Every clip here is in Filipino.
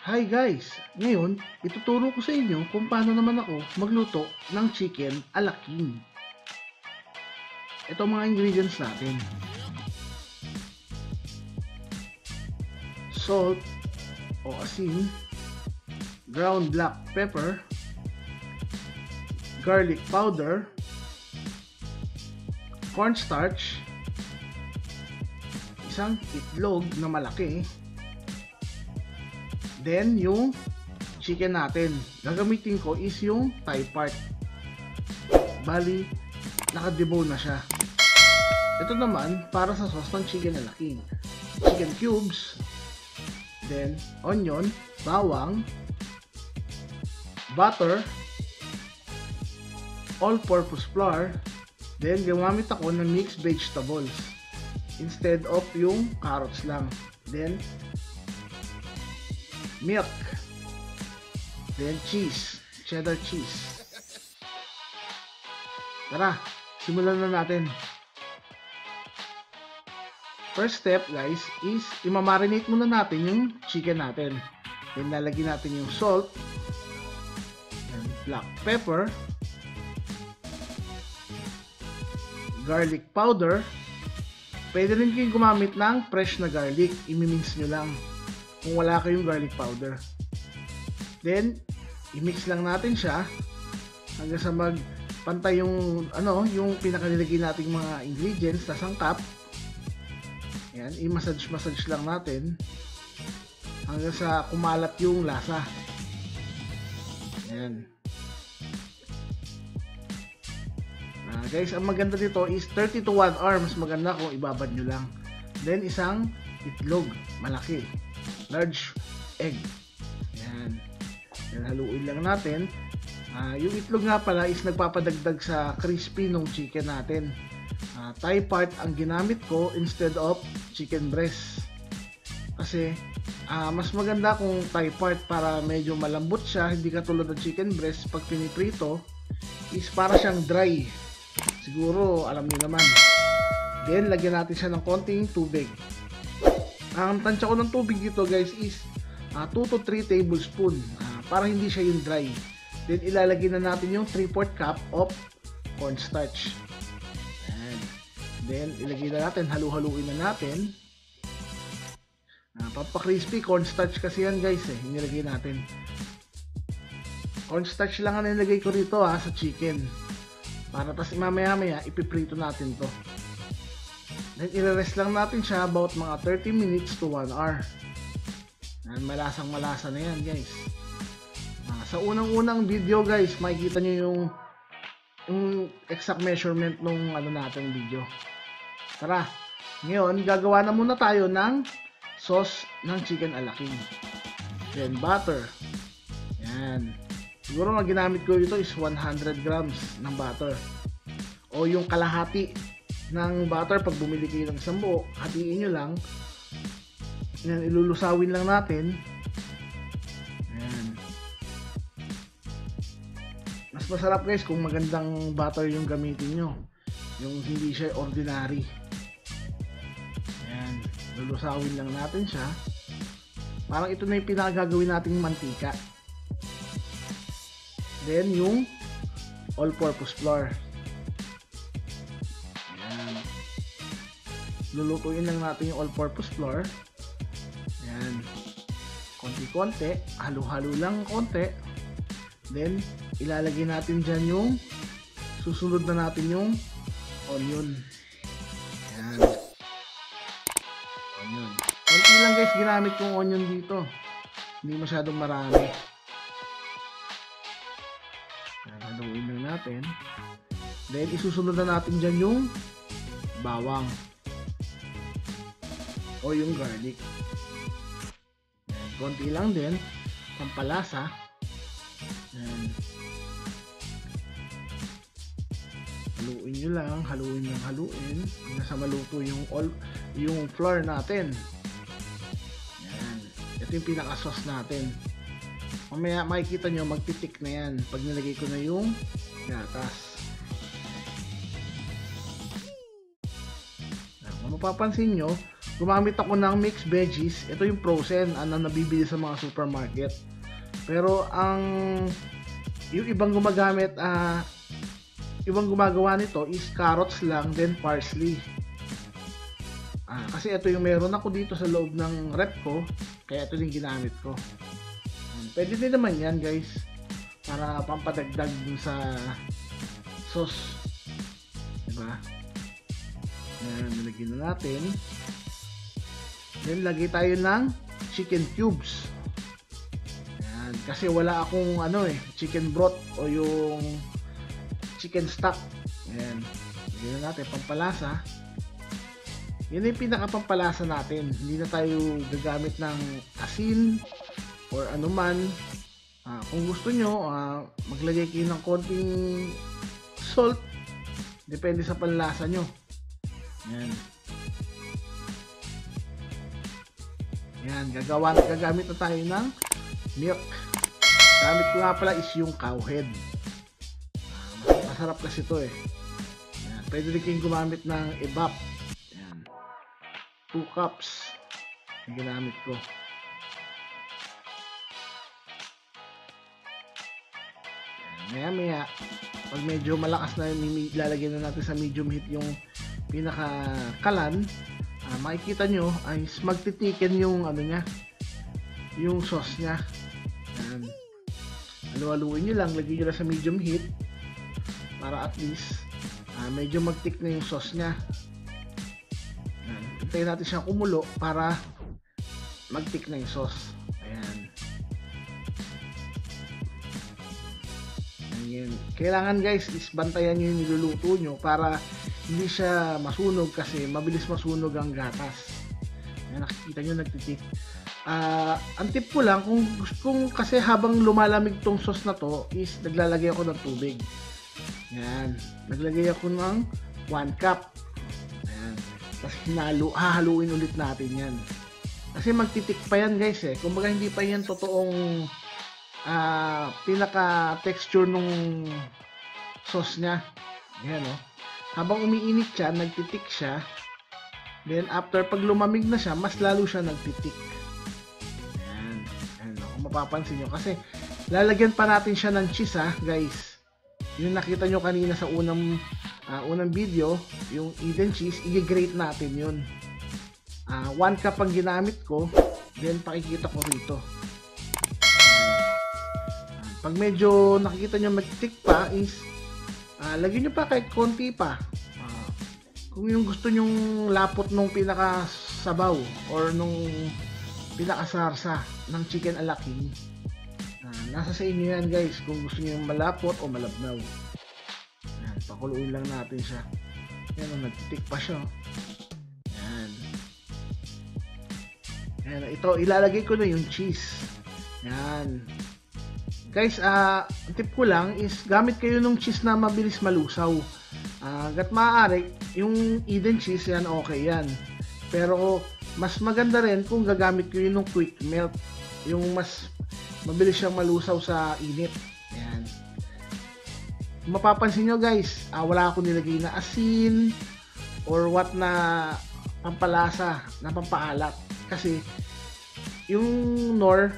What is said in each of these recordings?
Hi guys! Ngayon, ituturo ko sa inyo kung paano naman ako magluto ng chicken a la king. Ito ang mga ingredients natin. Salt o asin, ground black pepper, garlic powder, cornstarch, isang itlog na malaki, then yung chicken natin. Gagamitin ko is yung thigh part. Bali, naka-debone na siya. Ito naman para sa sauce ng chicken a la king. Chicken cubes, then onion, bawang, butter, all-purpose flour, then gumamit ako ng mixed vegetables instead of yung carrots lang. Then milk, then cheese, cheddar cheese. Tara, simulan na natin. First step guys is imamarinate muna natin yung chicken natin. Then lalagyan natin yung salt, and black pepper, garlic powder. Pwede rin kayong gumamit ng fresh na garlic, imimix nyo lang kung wala kayong garlic powder. Then i-mix lang natin siya hanggang sa magpantay yung yung pinakanilagay nating mga ingredients sa sangkap. Yan, i-massage lang natin hanggang sa kumalat yung lasa. Yan. Guys, ang maganda dito is 30 to 1 hour. Mas maganda kung ibabad nyo lang. Then isang itlog malaki, large egg. Yan. Yan, haluin lang natin. Yung itlog nga pala is nagpapadagdag sa crispy ng chicken natin. Thigh part ang ginamit ko instead of chicken breast. Kasi mas maganda kung thigh part para medyo malambot siya. Hindi katulad ng chicken breast pag piniprito is para siyang dry. Siguro alam niyo naman. Then lagyan natin siya ng konting tubig. Ang tansya ko ng tubig dito guys is 2 to 3 tablespoon para hindi siya yung dry. Then ilalagay na natin yung 3/4 cup of cornstarch. Ayan. Then ilagay na natin, halu-haluin na natin. Papakrispy, cornstarch kasi yan guys nilagay natin. Cornstarch lang ang nilagay ko rito sa chicken. Para tas mamaya-maya ipiprito natin to. Then i-rest lang natin siya about mga 30 minutes to 1 hour. Malasang-malasa na yan guys. Sa unang-unang video guys, makikita nyo yung exact measurement nung natin video. Tara, ngayon gagawa na muna tayo ng sauce ng chicken a la king. Then butter. Yan. Siguro ang ginamit ko dito is 100 grams ng butter. O yung kalahati ng butter pag bumili kayo ng isang buo, hatiin nyo lang. Yan, ilulusawin lang natin. Yan. Mas masarap guys kung magandang butter yung gamitin nyo. Yung hindi siya ordinary. Yan. Lulusawin lang natin siya. Parang ito na yung pinakagagawin nating mantika. Then yung all-purpose flour. Ayan. Lulutuin lang natin yung all-purpose flour. Ayan. Konti-konti. Halo-halo lang konti. Then ilalagay natin dyan yung susunod na natin yung onion. Ayan. Onion. Konti lang guys ginamit kong onion dito. Hindi masyadong marami. Haluin lang natin. Then isusunod na natin dyan yung bawang o yung garlic. Konti lang din pampalasa. Haluin nyo lang, haluin hanggang sa maluto yung flour natin. Yan. Ito yung pinaka sauce natin. Mamaya makikita nyo magtitik na yan pag nilagay ko na yung gatas. Mapapansin nyo, gumamit ako ng mixed veggies. Ito yung frozen na nabibili sa mga supermarket. Pero yung ibang gumagamit, ibang gumagawa nito is carrots lang, then parsley. Kasi ito yung meron ako dito sa loob ng rep ko, kaya ito yung ginamit ko. Pwede din naman yan guys, para pampadagdag dun sa sauce, diba? Ayan, nilagyan na natin. Then lagay tayo ng chicken cubes. Ayan, kasi wala akong chicken broth o yung chicken stock. Ayan, lagyan na natin pampalasa. Yan yung pinaka-pampalasa natin. Hindi na tayo gagamit ng asin or anuman. Kung gusto nyo, maglagay kayo ng konting salt. Depende sa panlasa nyo. Yan. Yan, gagamit na tayo ng milk. Gamit ko nga pala is yung cow head. Masarap kasi ito eh. Yan. Pwede rin kayong gumamit ng evap. Yan. 2 cups yung ginamit ko. Yan. Maya pag medyo malakas na ilalagay na natin sa medium heat yung pinaka-kalan, makikita nyo ay magtitiken yung yung sauce nya. Yan. Halu-haluin nyo lang, lagay nyo lang sa medium heat para at least medyo mag-tick na yung sauce nya. Yan. Hintayin natin siyang kumulo para mag-tick na yung sauce. Ayan. Ayan. Kailangan guys is bantayan nyo yung niluluto nyo para hindi siya masunog, kasi mabilis masunog ang gatas. Yan, nakikita nyo nagtitik. Ang tip ko lang, kung kasi habang lumalamig tong sauce na to is naglalagay ako ng tubig. Yan, naglagay ako ng 1 cup. Ayan. Tapos hahaluin ulit natin yan. Kasi magtitik pa yan guys eh. Kumbaga hindi pa yan totoong pinaka texture nung sauce nya. Yan o. Habang umiinit siya, nagtitik siya. Then after pag lumamig na siya, mas lalo siya nagtitik. Ayan. Ayan, kung mapapansin nyo. Kasi lalagyan pa natin siya ng cheese guys. Yung nakita nyo kanina sa unang video, yung Eden cheese, i-grate natin yun. 1 cup ang ginamit ko. Then pakikita ko rito. Pag medyo nakikita nyo magtitik pa is lagyan nyo pa kahit konti pa. Kung yung gusto nyong lapot nung pinakasabaw or nung pinakasarsa ng chicken ala king, nasa sa inyo yan guys, kung gusto nyo yung malapot o malabnaw. Yan, pakuluin lang natin siya. Yan, nagtitik pa siya. Yan. Yan, ito ilalagay ko na yung cheese. Yan. Guys, tip ko lang is gamit kayo ng cheese na mabilis malusaw. Hanggat maaari, yung Eden cheese yan, okay yan. Pero mas maganda rin kung gagamit kayo ng quick melt. Yung mas mabilis siyang malusaw sa init. Yan. Kung mapapansin nyo guys, wala akong nilagay na asin or what na pampalasa, na pampaalat. Kasi yung Knorr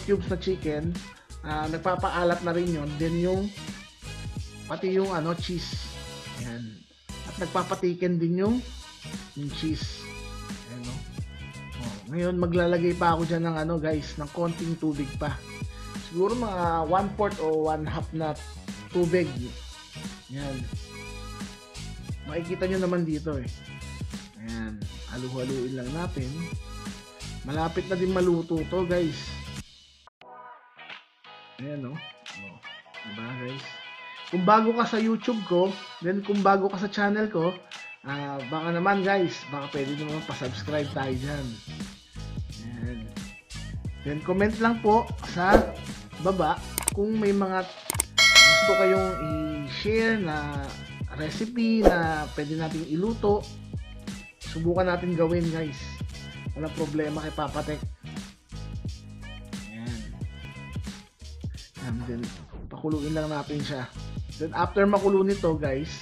cubes na chicken, nagpapaalat na rin yun. Then yung pati yung cheese. Ayan. At nagpapatiken din yung cheese. Ayan, no? Ngayon maglalagay pa ako dyan ng guys, ng konting tubig pa. Siguro mga 1/4 o 1/2 na tubig. Ayan. Makikita nyo naman dito eh. Ayan. Halu-haluin lang natin. Malapit na din maluto to guys. Ayan o. Diba guys? Kung bago ka sa YouTube ko, then kung bago ka sa channel ko, baka naman guys, baka pwede naman pa-subscribe tayo dyan. Ayan. Then comment lang po sa baba kung may mga gusto kayong i-share na recipe na pwede natin iluto. Subukan natin gawin guys. Walang problema kay Papa Tech. And then pakuluin lang natin siya. Then after makulo nito guys,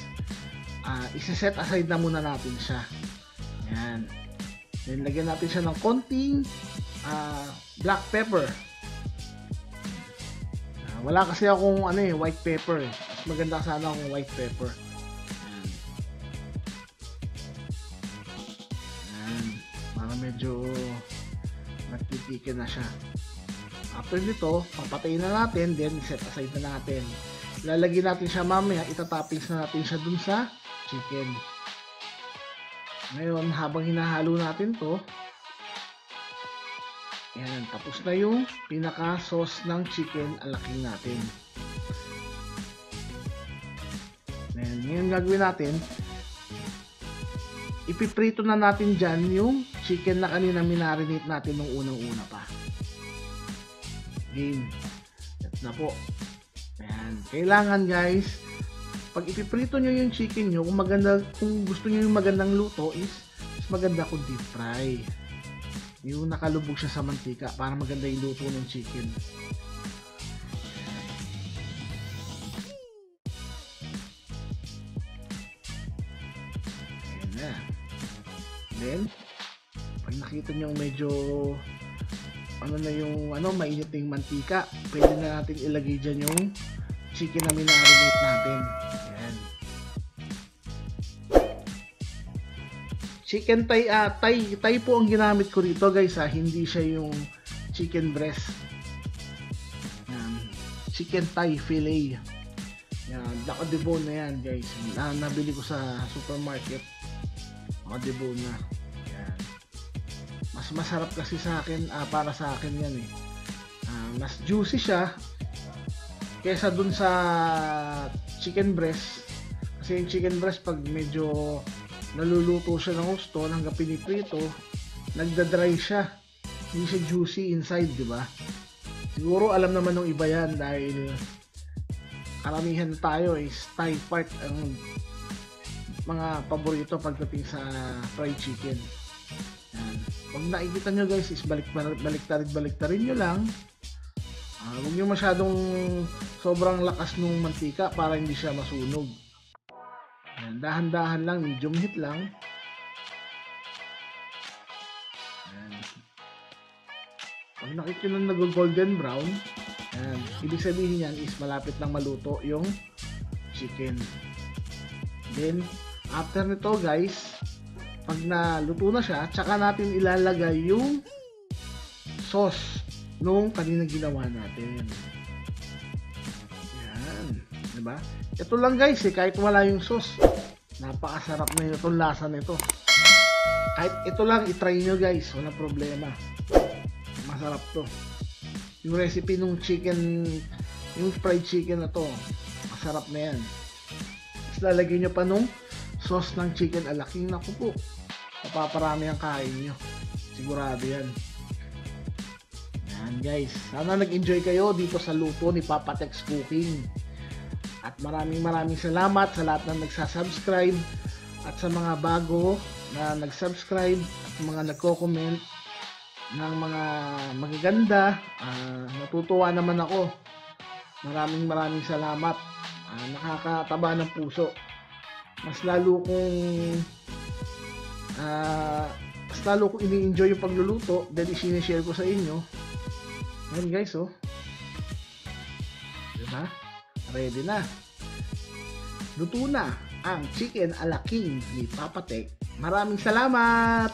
isa-set aside na muna natin siya. Yan. Then lagyan natin siya ng konting black pepper. Wala kasi akong white pepper eh. Mas maganda sana akong white pepper. Yan. Yan. Para medyo nagtitikin na siya. After nito, papatayin na natin, then set aside na natin. Lalagyan natin siya mamaya, itatoppings na natin siya dun sa chicken. Ngayon, habang hinahalo natin to, yan, tapos na yung pinaka-sauce ng chicken alaking natin. Ngayon gagawin natin, ipiprito na natin dyan yung chicken na kanina minarinate natin nung unang-una pa. Game. That's na po. Ayan. Kailangan guys, pag ipiprito nyo yung chicken nyo, kung gusto nyo yung magandang luto is maganda kung deep fry. Yung nakalubog siya sa mantika para maganda yung luto ng chicken. Ayan na. Then, pag nakita nyo medyo mainit yung mantika, pwede na natin ilagay dyan yung chicken na minarinate natin. Ayan. Chicken thigh po ang ginamit ko rito guys hindi siya yung chicken breast. Chicken thigh fillet. Yan, naka-debone na yan guys. Nabili ko sa supermarket. Naka-debone na. Yan. Mas masarap kasi sa akin, para sa akin yan eh. Mas juicy siya kesa dun sa chicken breast. Kasi yung chicken breast pag medyo naluluto siya ng gusto hanggang piniprito, nagda-dry siya, hindi siya juicy inside, di ba? Siguro alam naman ng iba yan dahil karamihan tayo is thigh part ang mga paborito pagdating sa fried chicken. Yan. Pag nakikita nyo guys is baliktarin nyo lang. Huwag nyo masyadong sobrang lakas ng mantika para hindi siya masunog. Dahan-dahan lang, medium heat lang. Ayan. Pag nakita nyo nag-golden brown, ayan, ibig sabihin yan is malapit lang maluto yung chicken. Then, after nito guys, pag naluto na siya, tsaka natin ilalagay yung sauce nung kanina ginawa natin. Ayan, diba? Ito lang guys kahit wala yung sauce, napakasarap na itong lasa nito. Kahit ito lang, itry nyo guys, walang problema. Masarap to. Yung recipe nung chicken, yung fried chicken na to, masarap na yan. Tapos lalagyan nyo pa nung sauce ng chicken alaking, naku po, mapaparami ang kain nyo. Sigurado yan. Yan guys, sana nag-enjoy kayo dito sa luto ni Papa Tex Cooking. At maraming salamat sa lahat na nagsasubscribe at sa mga bago na nagsubscribe at mga nagko-comment ng mga magaganda. Natutuwa naman ako. Maraming salamat. Nakakataba ng puso. Mas lalo kong ini-enjoy yung pagluluto dahil i-share ko sa inyo. Ayan guys, oh. Diba? Ready na. Luto na ang chicken ala king ni Papa Tex. Maraming salamat!